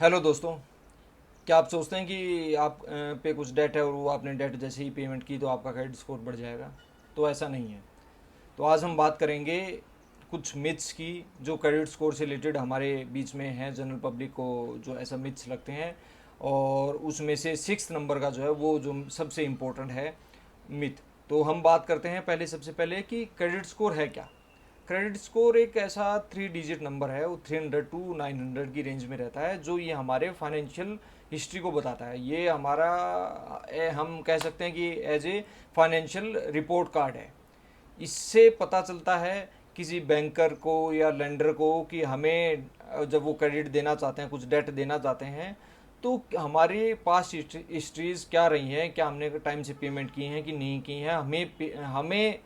Hello दोस्तों। क्या आप सोचते हैं कि आप पे कुछ डेट है और वो आपने डेट जैसे ही पेमेंट की तो आपका क्रेडिट स्कोर बढ़ जाएगा? तो ऐसा नहीं है। तो आज हम बात करेंगे कुछ मिथ्स की जो क्रेडिट स्कोर से रिलेटेड हमारे बीच में हैं, जनरल पब्लिक को जो ऐसा मिथ्स लगते हैं। और उसमें से सिक्स नंबर का जो है वो जो सबसे इम्पोर्टेंट है मिथ। तो हम बात करते हैं पहले, सबसे पहले कि क्रेडिट स्कोर है क्या। क्रेडिट स्कोर एक ऐसा 3 डिजिट नंबर है, वो 300 to 900 की रेंज में रहता है, जो ये हमारे फाइनेंशियल हिस्ट्री को बताता है। ये हमारा हम कह सकते हैं कि as a financial report card है। इससे पता चलता है किसी बैंकर को या लेंडर को कि हमें जब वो क्रेडिट देना चाहते हैं, कुछ डेट देना चाहते हैं, तो हमारे पास हिस्ट्रीज क्या रही हैं, क्या हमने टाइम से पेमेंट की हैं कि नहीं की हैं, हमें हमें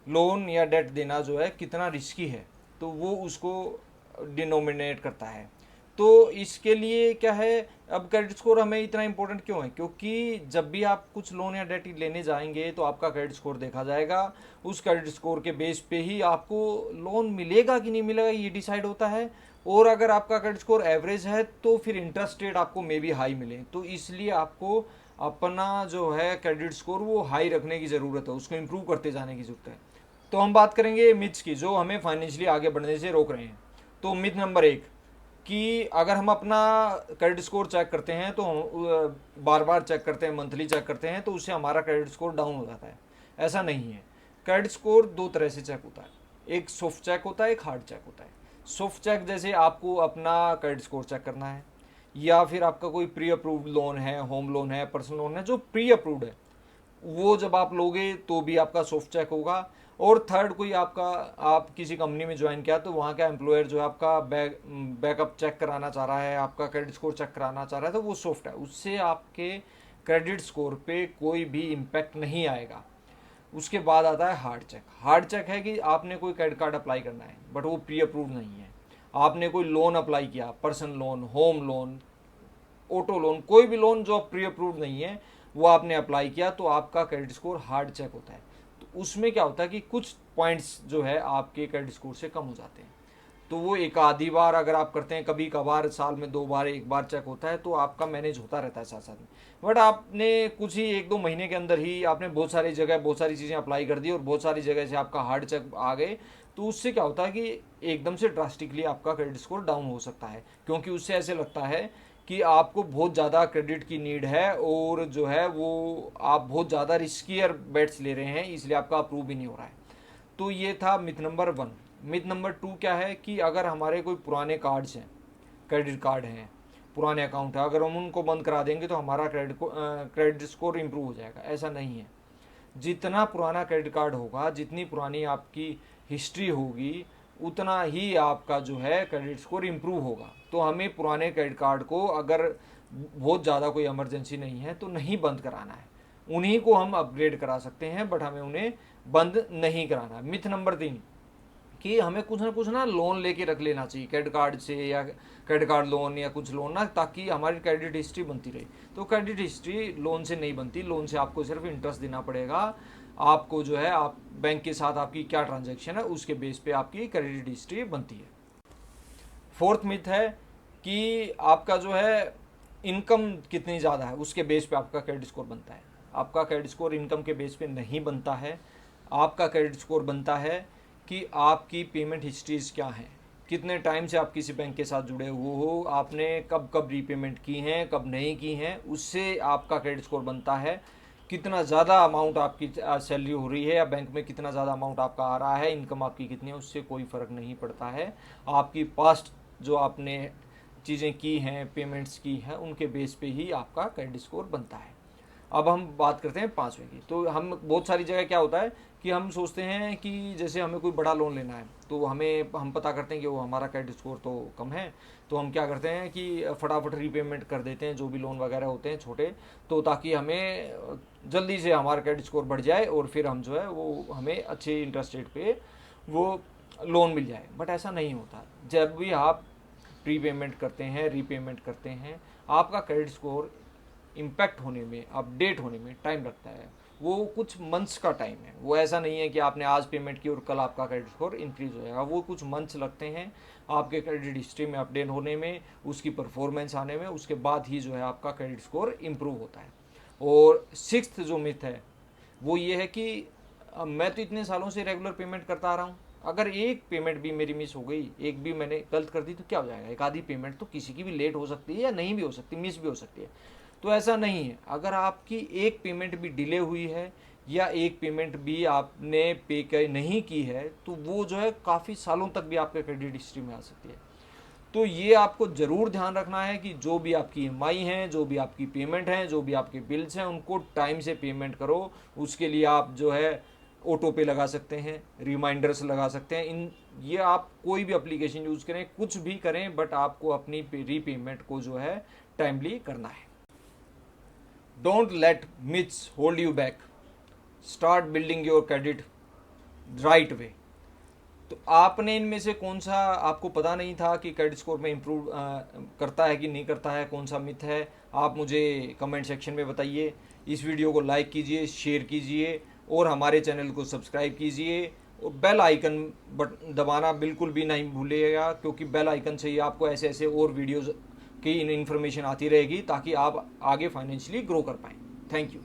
लोन या डेट देना जो है कितना रिस्की है, तो वो उसको डिनोमिनेट करता है। तो इसके लिए क्या है, अब क्रेडिट स्कोर हमें इतना इंपॉर्टेंट क्यों है? क्योंकि जब भी आप कुछ लोन या डेट लेने जाएंगे तो आपका क्रेडिट स्कोर देखा जाएगा। उस क्रेडिट स्कोर के बेस पे ही आपको लोन मिलेगा कि नहीं मिलेगा ये डिसाइड होता है। और अगर आपका क्रेडिट स्कोर एवरेज है तो फिर इंटरेस्ट रेट आपको मे बी हाई मिले। तो इसलिए आपको अपना जो है क्रेडिट स्कोर वो हाई रखने की ज़रूरत है, उसको इम्प्रूव करते जाने की ज़रूरत है। तो हम बात करेंगे मिथ्स की जो हमें फाइनेंशियली आगे बढ़ने से रोक रहे हैं। तो मिथ नंबर एक, कि अगर हम अपना क्रेडिट स्कोर चेक करते हैं तो बार बार चेक करते हैं, मंथली चेक करते हैं, तो उससे हमारा क्रेडिट स्कोर डाउन हो जाता है। ऐसा नहीं है। क्रेडिट स्कोर दो तरह से चेक होता है, एक सॉफ्ट चेक होता है, एक हार्ड चेक होता है। सॉफ्ट चेक जैसे आपको अपना क्रेडिट स्कोर चेक करना है, या फिर आपका कोई प्री अप्रूव्ड लोन है, होम लोन है, पर्सनल लोन है जो प्री अप्रूव्ड है, वो जब आप लोगे तो भी आपका सॉफ्ट चेक होगा। और थर्ड, कोई आपका, आप किसी कंपनी में ज्वाइन किया तो वहाँ का एम्प्लॉयर जो है आपका बैकअप चेक कराना चाह रहा है, आपका क्रेडिट स्कोर चेक कराना चाह रहा है, तो वो सॉफ्ट है, उससे आपके क्रेडिट स्कोर पे कोई भी इम्पैक्ट नहीं आएगा। उसके बाद आता है हार्ड चेक। हार्ड चेक है कि आपने कोई क्रेडिट कार्ड अप्लाई करना है बट वो प्री अप्रूव नहीं है। आपने कोई लोन अप्लाई किया, personal loan, home loan, auto loan, कोई भी लोन जो प्री अप्रूव्ड नहीं है वो आपने अप्लाई किया, तो आपका क्रेडिट स्कोर हार्ड चेक होता है। तो उसमें क्या होता है कि कुछ पॉइंट्स जो है आपके क्रेडिट स्कोर से कम हो जाते हैं। तो वो एक आधी बार अगर आप करते हैं, कभी कभार साल में 2 बार, एक बार चेक होता है, तो आपका मैनेज होता रहता है साथ साथ में। बट आपने कुछ ही 1-2 महीने के अंदर ही आपने बहुत सारी जगह बहुत सारी चीज़ें अप्लाई कर दी और बहुत सारी जगह से आपका हार्ड चेक आ गए, तो उससे क्या होता है कि एकदम से ड्रास्टिकली आपका क्रेडिट स्कोर डाउन हो सकता है। क्योंकि उससे ऐसे लगता है कि आपको बहुत ज़्यादा क्रेडिट की नीड है और जो है वो आप बहुत ज़्यादा रिस्कियर बेट्स ले रहे हैं, इसलिए आपका अप्रूव भी नहीं हो रहा है। तो ये था myth number one. Myth number two क्या है कि अगर हमारे कोई पुराने कार्ड्स हैं, क्रेडिट कार्ड हैं, पुराने अकाउंट है, अगर हम उनको बंद करा देंगे तो हमारा क्रेडिट स्कोर इम्प्रूव हो जाएगा। ऐसा नहीं है। जितना पुराना क्रेडिट कार्ड होगा, जितनी पुरानी आपकी हिस्ट्री होगी, उतना ही आपका जो है क्रेडिट स्कोर इम्प्रूव होगा। तो हमें पुराने क्रेडिट कार्ड को, अगर बहुत ज़्यादा कोई इमरजेंसी नहीं है, तो नहीं बंद कराना है। उन्हीं को हम अपग्रेड करा सकते हैं बट हमें उन्हें बंद नहीं कराना। मिथ नंबर तीन, कि हमें कुछ ना लोन लेके रख लेना चाहिए क्रेडिट कार्ड से, या क्रेडिट कार्ड लोन या कुछ लोन ना, ताकि हमारी क्रेडिट हिस्ट्री बनती रहे। तो क्रेडिट हिस्ट्री लोन से नहीं बनती। लोन से आपको सिर्फ इंटरेस्ट देना पड़ेगा। आपको जो है, आप बैंक के साथ आपकी क्या ट्रांजेक्शन है उसके बेस पे आपकी क्रेडिट हिस्ट्री बनती है। फोर्थ मिथ है कि आपका जो है इनकम कितनी ज़्यादा है उसके बेस पे आपका क्रेडिट स्कोर बनता है। आपका क्रेडिट स्कोर इनकम के बेस पे नहीं बनता है। आपका क्रेडिट स्कोर बनता है कि आपकी पेमेंट हिस्ट्रीज क्या हैं, कितने टाइम से आप किसी बैंक के साथ जुड़े हुए हो, आपने कब कब रीपेमेंट की हैं, कब नहीं की हैं, उससे आपका क्रेडिट स्कोर बनता है। कितना ज़्यादा अमाउंट आपकी सैलरी हो रही है, या बैंक में कितना ज़्यादा अमाउंट आपका आ रहा है, इनकम आपकी कितनी है, उससे कोई फ़र्क नहीं पड़ता है। आपकी पास्ट जो आपने चीज़ें की हैं, पेमेंट्स की हैं, उनके बेस पे ही आपका क्रेडिट स्कोर बनता है। अब हम बात करते हैं पांचवे की। तो हम बहुत सारी जगह क्या होता है कि हम सोचते हैं कि जैसे हमें कोई बड़ा लोन लेना है, तो हम पता करते हैं कि वो हमारा क्रेडिट स्कोर तो कम है, तो हम क्या करते हैं कि फटाफट रीपेमेंट कर देते हैं जो भी लोन वगैरह होते हैं छोटे, तो ताकि हमें जल्दी से हमारा क्रेडिट स्कोर बढ़ जाए और फिर हम जो है वो हमें अच्छे इंटरेस्ट रेट पे वो लोन मिल जाए। बट ऐसा नहीं होता। जब भी आप प्री पेमेंट करते हैं, रीपेमेंट करते हैं, आपका क्रेडिट स्कोर इम्पैक्ट होने में, अपडेट होने में टाइम लगता है। वो कुछ मंथ्स का टाइम है। वो ऐसा नहीं है कि आपने आज पेमेंट की और कल आपका क्रेडिट स्कोर इंक्रीज हो जाएगा। वो कुछ मंथ्स लगते हैं आपके क्रेडिट हिस्ट्री में अपडेट होने में, उसकी परफॉर्मेंस आने में, उसके बाद ही जो है आपका क्रेडिट स्कोर इम्प्रूव होता है। और सिक्स्थ जो मिथ है वो ये है कि मैं तो इतने सालों से रेगुलर पेमेंट करता आ रहा हूँ, अगर एक पेमेंट भी मेरी मिस हो गई, एक भी मैंने गलत कर दी तो क्या हो जाएगा। एक आधी पेमेंट तो किसी की भी लेट हो सकती है या नहीं भी हो सकती, मिस भी हो सकती है। तो ऐसा नहीं है। अगर आपकी एक पेमेंट भी डिले हुई है या एक पेमेंट भी आपने पे नहीं की है तो वो जो है काफ़ी सालों तक भी आपके क्रेडिट हिस्ट्री में आ सकती है। तो ये आपको ज़रूर ध्यान रखना है कि जो भी आपकी EMI हैं, जो भी आपकी पेमेंट हैं, जो भी आपके बिल्स हैं, उनको टाइम से पेमेंट करो। उसके लिए आप जो है ऑटो पे लगा सकते हैं, रिमाइंडर्स लगा सकते हैं। इन ये आप कोई भी एप्लीकेशन यूज़ करें, कुछ भी करें, बट आपको अपनी रीपेमेंट को जो है टाइमली करना है। Don't let myths hold you back, start building your credit right way. तो आपने इनमें से कौन सा आपको पता नहीं था कि क्रेडिट स्कोर में इम्प्रूव करता है कि नहीं करता है, कौन सा मिथ है, आप मुझे कमेंट सेक्शन में बताइए। इस वीडियो को लाइक कीजिए, शेयर कीजिए और हमारे चैनल को सब्सक्राइब कीजिए और बेल आइकन बटन दबाना बिल्कुल भी नहीं भूलिएगा, क्योंकि बेल आइकन से ही आपको ऐसे ऐसे और वीडियोज़ की इन्फॉर्मेशन आती रहेगी ताकि आप आगे फाइनेंशियली ग्रो कर पाएँ। Thank you.